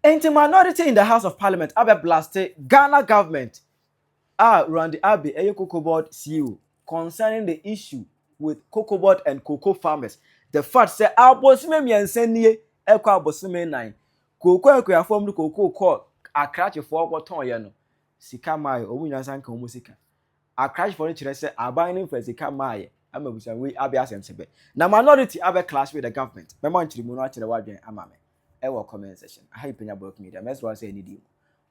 Anti minority in the House of Parliament abe blasted Ghana government Randy Abbey cocoa board CEO concerning the issue with cocoa board and cocoa farmers. The fact say abosime miensennie ekwa abosime 9 cocoa ekwa form the cocoa call akrache for ogoton ye no sika mai omunya sanka omu sika akrache for kire say abaning for sika mai amabusan we abi asensebe na minority abe clash with the government memo nchiri mu no akire wadwen amame ewo comment section hi Penyah block media mess one say any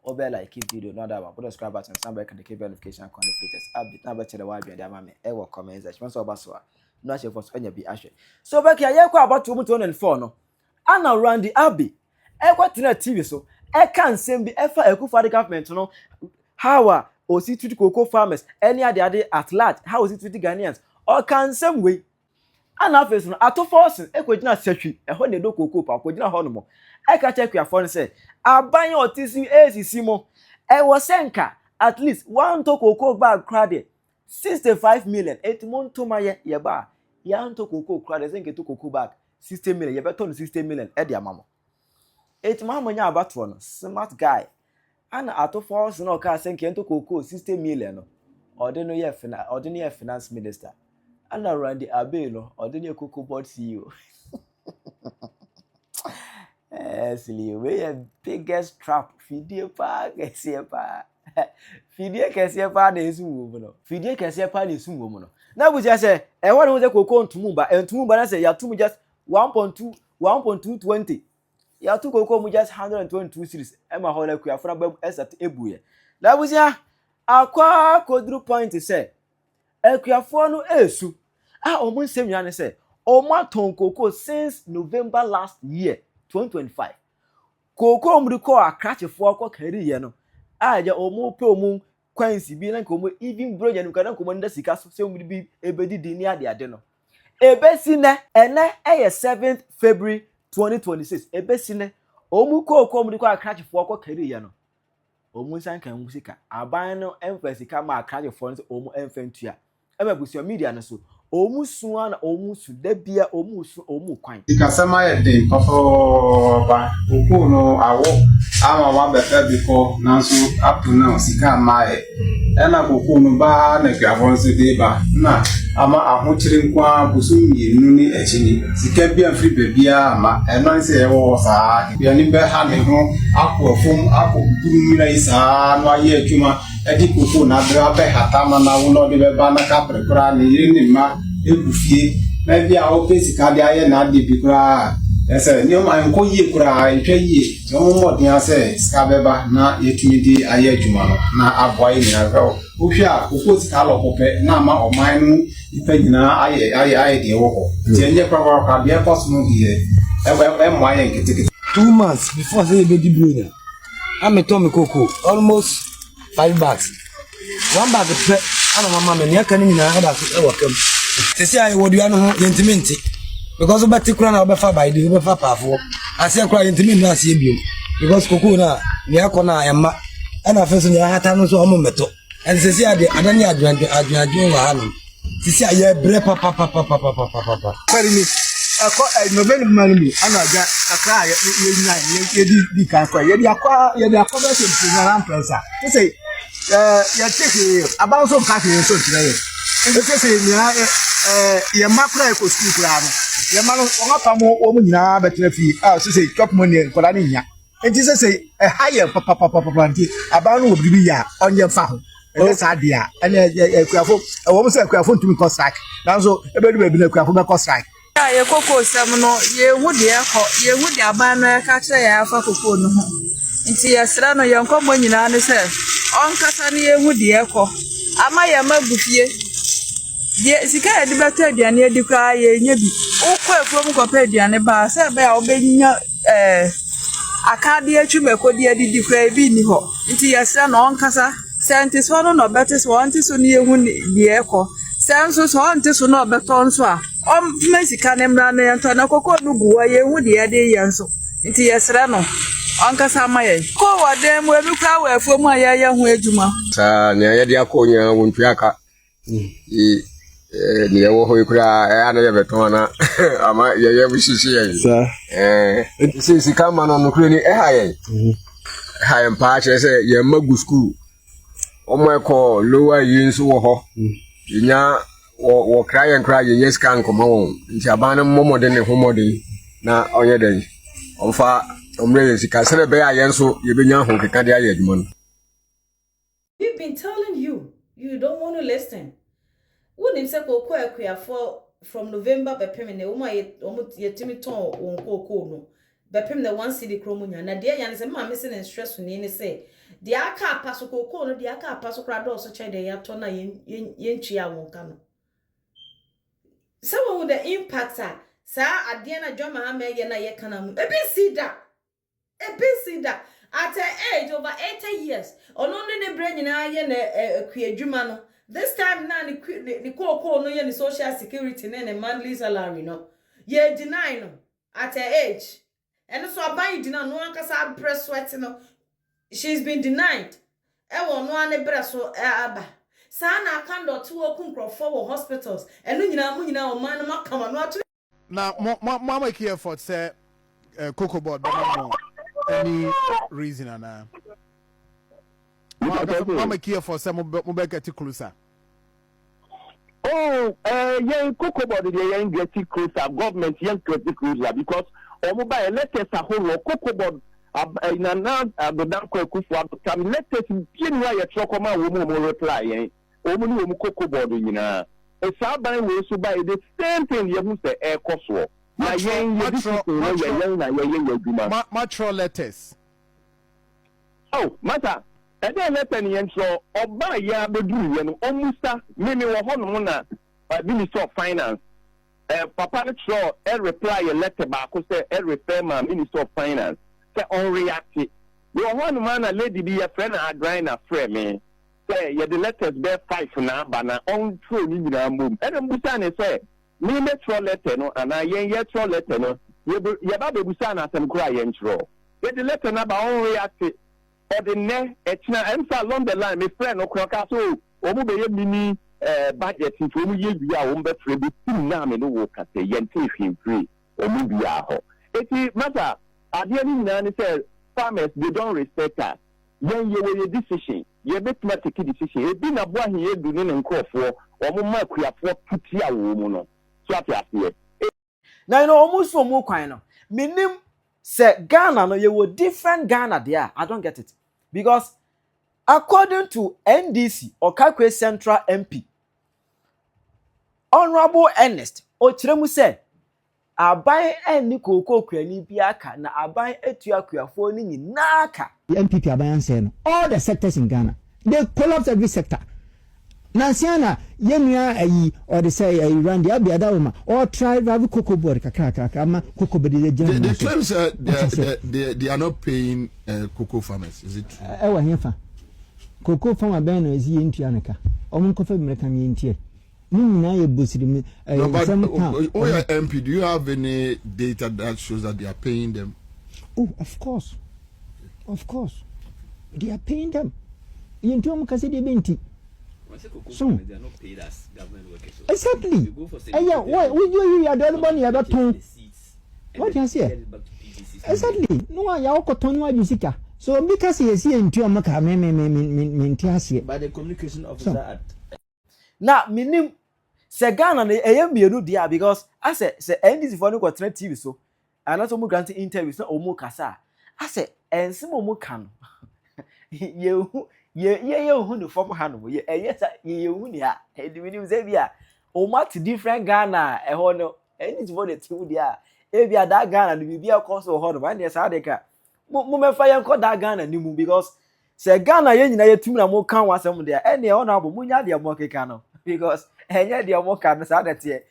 obe like keep video not that put subscribe button somebody can keep notification con the latest update na be chere wadwen dey amame ewo comment section so obaso no share for anya bi ahwe so back here kwa about 2024 no ana Randy Abbey tena TV so can nsem bi efa Akufo government no how osi treat cocoa farmers any other at large how osi treat Ghanaians or can same way ana face no ato force ekogina setwi eho ne do cocoa pa kogina ho no mo check your phone say aban otisi ACC mo was senka at least one to cocoa bag crowd 65 million 8 month to my ye ba ya to cocoa crowd senke to cocoa bag 60 million ye beto no 60 million e dia mamo 8 mama nya abato no smart guy ana ato force no ka senke to cocoa 60 million no ordinary finance minister ana Randy Abbey no ordinary cocoa board CEO silly we biggest trap fidie pa kese pa fidie kese pa na esuwo no fidie kese pa na esuwo mo no na buja say e won wo cocoa ntumu ba na say ya tumu just 1.220 ya tu cocoa mu just 122 series e ma ho na ku afra ba esat ebuye na buja akwa kodru point say ekuafo no esu omun semya ne say omaton cocoa since November last year 2025 cocoa mriko akrachefo akọ kariye no aja omu pe omu kwansi bi na nkomo even broja no kana nkomo nda sika so se omri ebedidi ni ade no ebesi ne ene 7th February 2026 ebesi ne omu cocoa mriko akrachefo akọ kariye no omu sanka musika aban no emfasika ma akrachefo no omu emfantua emebusia media no so omusu ana omusu debia omusu omu kwan ikasema ye den pafo ba oku no awo ama wa befe biko nanso up to now sika mae ena oku no ba na kwafo de ba na ama ahochire nkwa busu mienu ni echini sika bia free bebia ama eno se ye wo sa bia ni be ha ne ho akofum akoburu na isa no aye adwuma edi koko na bra be hatama na wo no de be ba na ka prekura ni yini ma ebufie na bia o pesika de aye na de bi kura ese ni o ma nko yie kura ntwa yie so mo modin ase ska beba na yetumi di aye adwuma no na aboa ni awo o hwa koko sika lokope na ma o man no ipa nyina aye de wo ho ti enye kwa ka bia koso di e mo aye nketeke 2 months before say be di bronya ameto me koko almost 5 bags 1 bag pe ana mama me nya kan nyina ada so e wakam sesi ayi wodua no ho yentimenti because obati kura na obefa by the obefa pafo ase kura yentimenti na ase biom because koko na ne akona emma ana feso nya hata no so omo meto and sesi ade adani adwan wa hanu sesi ayi bre papa kwari ni akọ november manumi ana ja kakra ye di kan kwa ye di akwa be se mpuna prensa say ya take about some cafe so today say ye makra e ko school kura no ye ma no onapa mo o mu nyina betena fi so say chop money kola ni nya enti say higher papa nti aba no obibi ya onye fa ho e sa dia ene ekuafo wo mo say ekuafo ntumi ko strike nanso ebedu bebi na ekuafo be ko strike ye koko sem no ye hu de aba no ka kire ya afa koko no ho nti ye sra no ye nkomo nyina ne se onkasa ne ye hu de ekọ ama ye mabufie de sika ye de beta aduane adi kwa ye nya bi ukọ ekrom ko pa aduane ba se be a obenya akade atwumeko de adi kwa bi ni ho nti ye sra no onkasa scientist no no betis wanti so ne ye hu de ekọ senso so wanti so no beton so a mesika ne mra na yento na koko no guwa ye hu de ade yenso nti ye sra no onkasa maye ko wadem we bi kwa we afuo mu aye hu adwuma sa ne ye de akonya wontua aka the Oho Kura, and ever tona. Ama ye wishes, sir. Since he come on the Ukraine, high and patch, I say, ye Magu school. O my call, lower years woho. Inya, or cry and cry, yes, can come home. It's a banner more than a homody. Na on your day. On far, on rails, you can say a bear, so you be young, who can die. We've been telling you, you don't want to listen. Wouldn't say Cocoa for from November by Pemine, almost yet Timmy Ton on Coco no. By Pem the 1 city Cromunia, Nadia Yan is a man missing and stress when any say. The Aka Paso Coco, no, the Aka Paso Crado, such a day, Yatona yen chia won't come. Someone with the impact, sir, Adiana John Mahama Randy Abbey, see that. At her age over 80 years, only the brain in a queer Jumano. This time now, the call no yen social security and a monthly salary, no. Ye deny no at her age. And so I buy dinner, no one can say breast sweat, no. She's been denied. I won't want a breast so abba. Sana can't do 2 open for hospitals, and then you know, man, come on, not now, Mama here for say, Cocoa board, but no any reason, and Mama here for some mobile get closer. Oh, young Cocoa board, the young get closer, government young get closer because mobile letters are whole Cocoa board. In an the Danko Kufu, come let us begin why a chocoma woman will reply, woman Cocoa board, you know. A Sabai will so buy the same thing you must say air coswo. My young Matro letters. Oh, matter. And then let any intro or buy ya bedu and almost many were honor Minister of Finance. Papa show a reply a letter back say a refer my Minister of Finance. Say on reactive. Your one man a lady be a friend I grind a friend me. Say yeah the letters bear 5 now, but now on true you know move. And I'm busane say me metro letter no and I yet letter no. You ba be busana some cry intro. Get the letter number on reactive. Or the ne etina emfa along the line me friend no kwaka so omu be mini budget into omu ye bia omu be free bi na me no wo kase yente free omu bia ho. Eti matter ade ni na ni say farmers they don't respect us. Yen ye we decision ye betuma take decision e bi na bo ahe ye du ni nkofo omu ma kuafo putia wo mu no so afiase. Now you know almost for more kwan no. Minim say Ghana no you different Ghana there. I don't get it. Because according to NDC or Kakwe Central MP, Honorable Ernest Ochiremu said, aban eni koko kwani biaka na aban etua kuafo ni nyinaka. The MPP aban say no all the sectors in Ghana they collapse every sector. Nansiana yenua ayi or they say Randy Abbey adawoma or try ravi cocoa board kakaka ama cocoa bedi the claims they are not paying cocoa farmers, is it true? Ewa hefa cocoa farmer ben no ezi yentua neka omo nkofa mreka yentie ni nyina ye bosiri me MP, do you have any data that shows that they are paying them? Oh, of course they are paying them yentua mukase de benti. So they are not paid as government workers. So exactly. Why you are the only one you are not what you say? Exactly. No one you are cotton you sika. So because he is here in Tuamaka by the communication officer. Now minim se Ghana na mienu dia because I say NDC for no go train TV so and not omo grant interviews na omo kasa. I say ensim omo kan. Ye hu no from hanu ye yes ye hu ni ha e di minim say bia o mat different Ghana e ho no any for the two dia e bia that Ghana no bibia cause ho no man dey say dey mo me fa yen ko that Ghana ni mu because say Ghana ye nyina ye tum na mo kan wasem dey e ne ho na abo mo nya dey mo keka no because enye dey mo kan say dey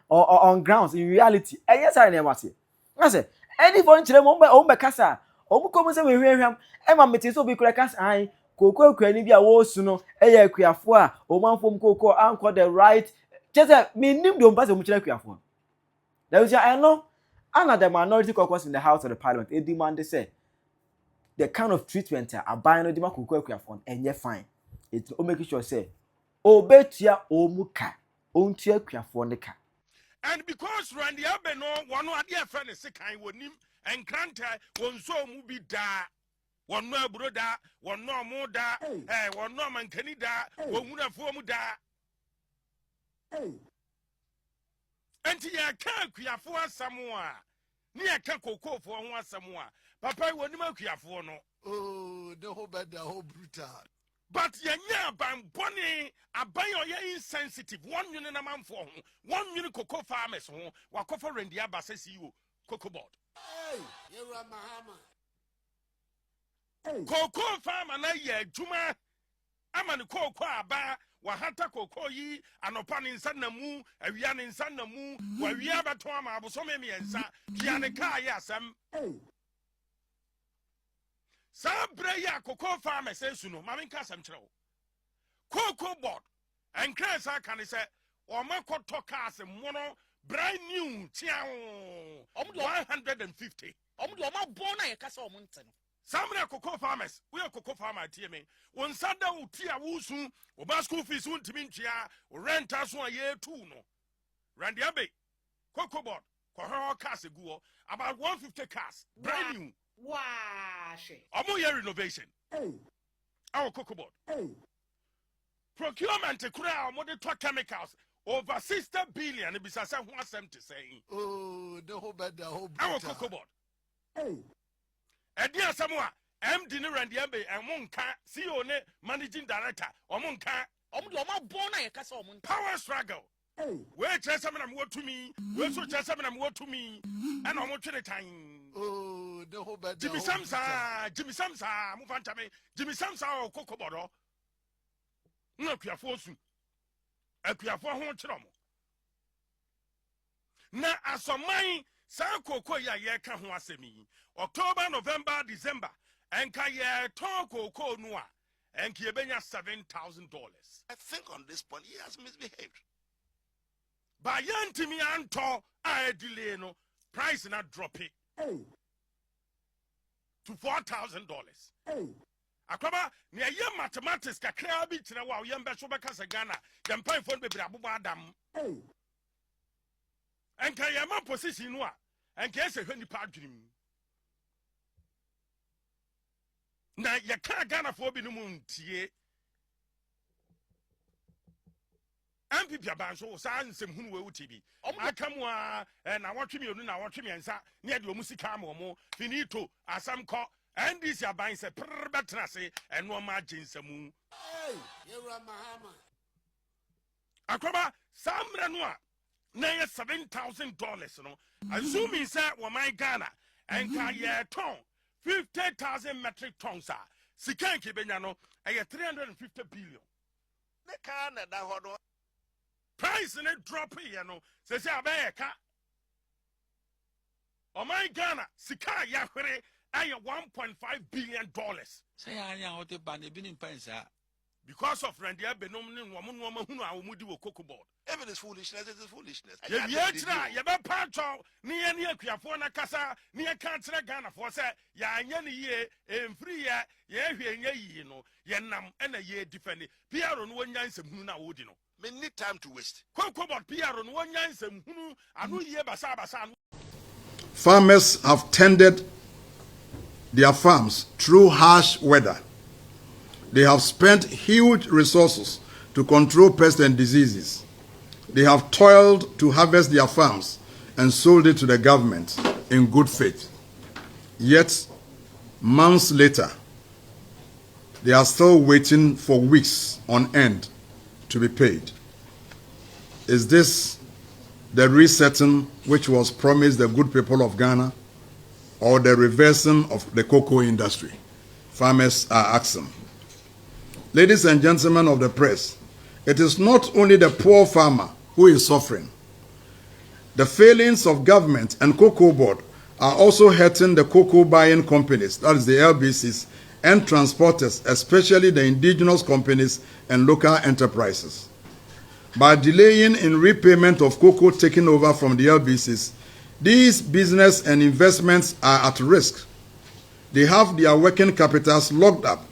on grounds in reality enye say na mate I say any for nchire mo be kasa o mu ko mo say we hwehwam e ma mete so bi kura kasa ai koko kwani bia wo su no eye akuafo a o manfom koko anko the right just me nim do mpase mu kira akuafo that is I know another minority caucus in the House of the Parliament e demand say the kind of treatment a ban no demand koko akuafo enye fine it o make sure say obetua o muka ontu akuafo ne ka. And because Randy Abbey no one idea friend is kind with him and Kranta one so movie da one no broda one no more da one no man can da one would have formed da. And ya can't clear for Samoa near Kako for one Samoa. Papa won't make for no. Oh, the whole bad, the whole brutal. But ya ban bonny, a buy your insensitive 1 million a month for 1 million cocoa farmers home, while Coffee Randy Abbey says you cocoa board. Hey, you're a Mahama. Cocoa farmer na ye Juma Aman cocoa ba wahata cocoa ye and upon in Sanamu, a yan in Sanamu, where we have a twama was so many and sa Kianaka yasam. Sabreya cocoa farmer says you know, Mammy Cassam Trow. Cocoa board and Cressa can say, or Mako Tokas and Mono, brand new, 150. Bona Castle Mountain. Some cocoa farmers, we are cocoa farmer, TMA. One Sunday, Tia Wusu, or Basco Fish, one Timintia, or rent us 1 year, 2 no. Randy Abbey, cocoa board, Cohoro Casiguo, about 150 cars, brand new. Wash. Amoya renovation. Our cocoa board. Procurement to crowd more than 2 chemicals over 60 billion. Besides, I want them to say. Oh, the whole bad, the whole Our cocoa board. And dear Samoa, M. Dinner Randy Abbey and Monka, CEO managing director, or Monka, Bona Castle Mountain. power struggle. Where Chesaman what to me, where so Chesaman what to me, and I'm watching the time. Oh, the whole bad. Jimmy Samsa, move on to me. Jimmy Samsa or Cocoa Bodo. No, Kia Fosu. A Kia for Honchromo. Now, as a mine, Sanko Koya Yaka Huasemi, October, November, December, and Kaya Tonko Ko Noa, and Kiebenya $7,000. I think on this point he has misbehaved. By Yantimi Anto, I delay no price not drop it to $4,000. Akwaba, near your mathematics, Kakrabi, Tinawa, Yamba Sobaka Ghana, Yampai for the Brabubadam. And Kayama position, and guess a honey padrim. Now, you can't Ghana for Binum, Tie. MPP Abanso, Sans and who will TV. I come and I want me, and I want me and sa near the Musicamo, finito, as some call, and this are buying a perbatrase and no margin some moon. Hey, you're a Mahama. Akwaba, Sam Ranoa, near $7,000, no. Assuming, sir, were my Ghana, and Kaya ton, 50,000 metric tons, sir. Sikanki Benyano, I had 350 billion. The Canada, price in it drop here, no. Says Abeka. Oh my Ghana, Sika Yahweh, I $1.5 billion. Say, I know what the bandy been in Pensa. Because of Randy Abbey, no woman who I will do a cocoa board. Even this foolishness is foolishness. You better patch out near Kiafona Casa, near Cancer Ghana for say, Yan year, and 3 year, you know, Yanam and a year defending. Pierre on 1 year, some Huna would you know. We need time to waste. Cocoa board Pierre on 1 year, some Hunu, and who ye Basabasan. Farmers have tended their farms through harsh weather. They have spent huge resources to control pests and diseases. They have toiled to harvest their farms and sold it to the government in good faith. Yet, months later, they are still waiting for weeks on end to be paid. Is this the resetting which was promised the good people of Ghana, or the reversing of the cocoa industry? Farmers are asking. Ladies and gentlemen of the press, it is not only the poor farmer who is suffering. The failings of government and cocoa board are also hurting the cocoa buying companies, that is the LBCs, and transporters, especially the indigenous companies and local enterprises. By delaying in repayment of cocoa taken over from the LBCs, these business and investments are at risk. They have their working capitals locked up,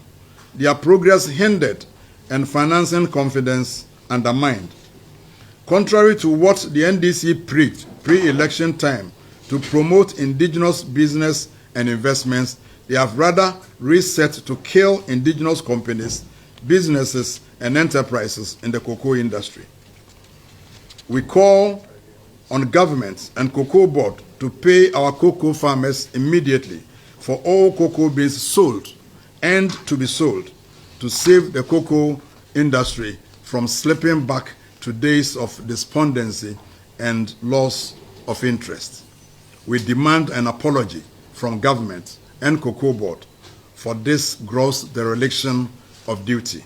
their progress hindered, and financing confidence undermined. Contrary to what the NDC preached pre-election time to promote indigenous business and investments, they have rather reset to kill indigenous companies, businesses, and enterprises in the cocoa industry. We call on government and cocoa board to pay our cocoa farmers immediately for all cocoa beans sold and to be sold to save the cocoa industry from slipping back to days of despondency and loss of interest. We demand an apology from government and cocoa board for this gross dereliction of duty.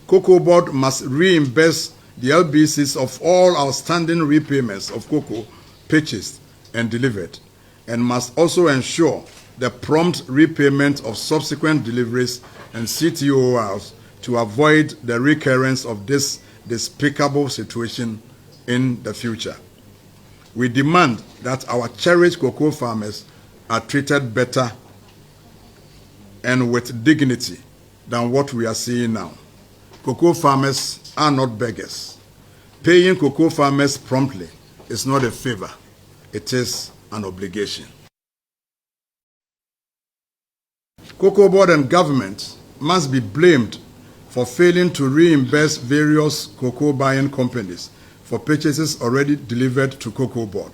Cocoa board must reimburse the LBCs of all outstanding repayments of cocoa purchased and delivered, and must also ensure the prompt repayment of subsequent deliveries and CTORs to avoid the recurrence of this despicable situation in the future. We demand that our cherished cocoa farmers are treated better and with dignity than what we are seeing now. Cocoa farmers are not beggars. Paying cocoa farmers promptly is not a favor, it is an obligation. Cocoa board and government must be blamed for failing to reimburse various cocoa buying companies for purchases already delivered to cocoa board.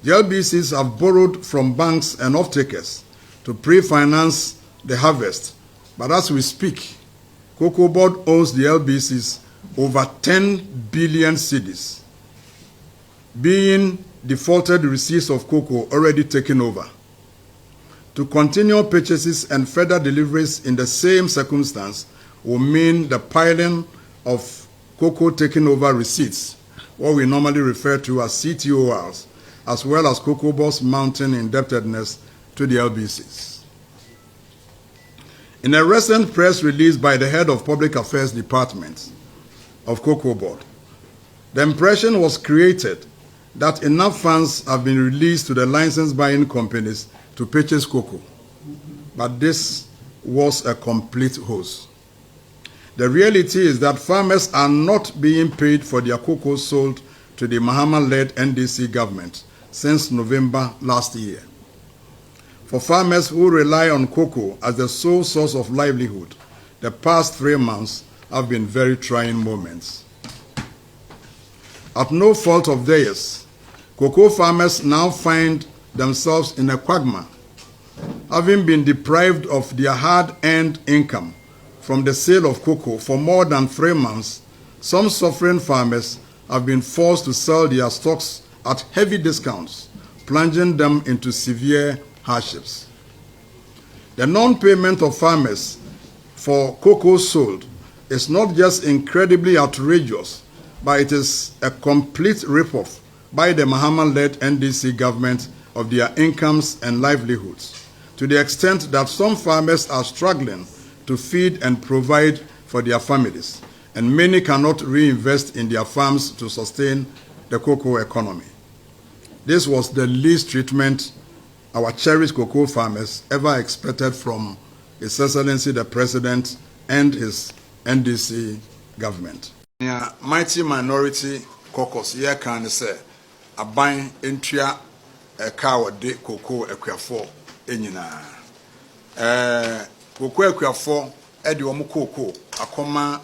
The LBCs have borrowed from banks and off-takers to pre-finance the harvest, but as we speak, cocoa board owes the LBCs over 10 billion cedis, being defaulted receipts of cocoa already taken over. To continue purchases and further deliveries in the same circumstance will mean the piling of cocoa taken over receipts, what we normally refer to as CTORs, as well as cocoa board's mounting indebtedness to the LBCs. In a recent press release by the head of Public Affairs Department of Cocoa Board, the impression was created that enough funds have been released to the license buying companies to purchase cocoa, but this was a complete hoax. The reality is that farmers are not being paid for their cocoa sold to the Mahama-led NDC government since November last year. For farmers who rely on cocoa as the sole source of livelihood, the past 3 months have been very trying moments. At no fault of theirs, cocoa farmers now find themselves in a quagmire, having been deprived of their hard-earned income from the sale of cocoa for more than 3 months. Some suffering farmers have been forced to sell their stocks at heavy discounts, plunging them into severe hardships. The non-payment of farmers for cocoa sold is not just incredibly outrageous, but it is a complete rip-off by the Mahama-led NDC government of their incomes and livelihoods, to the extent that some farmers are struggling to feed and provide for their families, and many cannot reinvest in their farms to sustain the cocoa economy. This was the least treatment our cherished cocoa farmers ever expected from His Excellency the President and his NDC government. Yeah, mighty minority caucus here can say a buying entria a cow de cocoa equafo enyina. Cocoa equafo edi omu cocoa akoma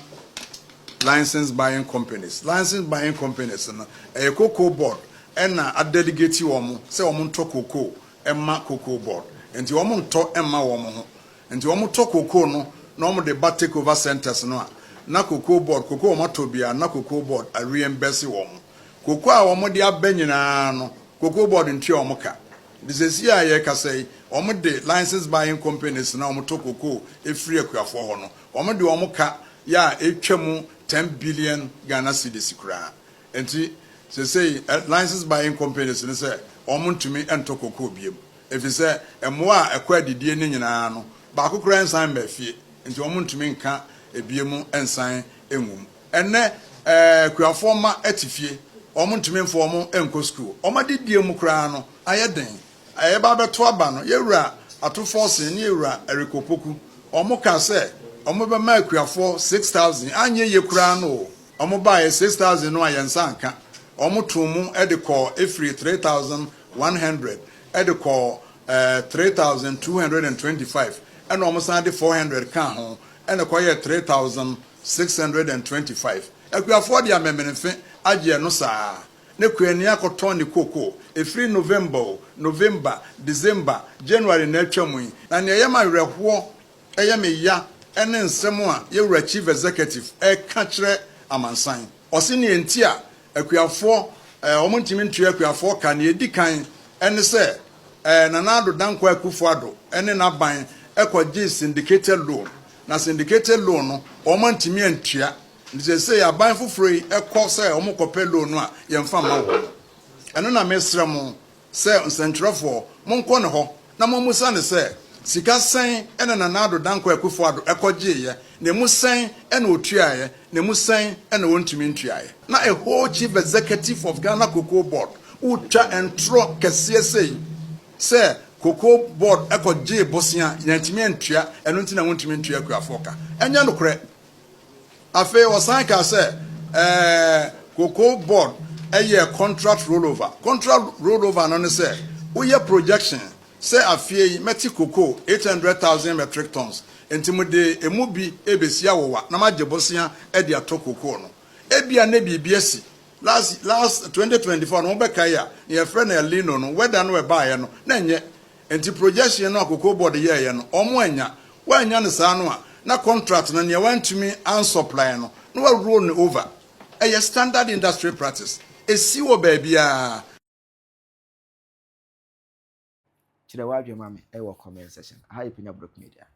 license buying companies. License buying companies na a cocoa board ena a delegate omu say omu nto cocoa emma cocoa board. Enti omu nto emma omu ho. Enti omu to cocoa no na omu de ba take over centers no na cocoa board cocoa omu tobia na cocoa board a reimburse omu. Cocoa a omu de abanyina no cocoa board nti omu ka. This is here ye ka say omu de license buying companies na omu to cocoa e free akuafo ho no. Omu de omu ka ya etwemu 10 billion Ghana cedis kura. Enti say license buying companies ne say omu ntumi ento cocoa biem. If you say emoa ekwa didie ne nyina no ba kokora ensan ba fie. Enti omu ntumi nka ebiemu ensan enwum. Enne kuafo ma atifie omu ntumi mfo omu enko school. Omu didie mu kura no ayeden. Ayeba beto aba no yewura atofo se ne yewura erikopoku. Omu ka say omu be ma kuafo 6000 anye ye kura no. Omo buy 6,000 no ayensanka. Omo tumu ediko every 3,100 ediko 3,225 and omo sande 400 kan ho and akoye 3,625. Eku afford ya memenfe agye no saa. Ne kwani akoton ne koko every November, December, January na atwamu na ne yema werehwo eyeme ya ene nsem a yewura chief executive ka kire amansan osini enti a akuafo omontimi ntua akuafo ka ne edikan ene se nanado danko akufo ado ene naban ekogye syndicated loan na syndicated loan no omontimi antua nje se ya ban foforo ekọ se omokope loan a yemfa ma wo eno na mesra mo se nsentrofo monko ne ho na momusa ne se sika sen ene nanado danko akufo ado ekogye ye ne musen ene otuaye ne musen ene wontumi ntuaye na a whole chief executive of Ghana Cocoa Board utwa entro kese say Cocoa Board ekogye bosia yantimi ntua eno ntina wontumi ntua akuafoka enya nokre afi osan ka say Cocoa Board eye contract rollover no ne say uye projection say afie meti cocoa 800,000 metric tons entimude emubi ebesia wowa na magebosia e dia to cocoa no ebia na bibia si last 2024 no beka ya ye friend na lino no weda no e baaye no na nye enti projection no Cocoa Board ye no omo anya wanya ne saa no a na contract na ne wantumi an supply no no wa roll over a standard industry practice esi wo baabia Chira wadwe mame e wo comment section. Hi Penyah Media.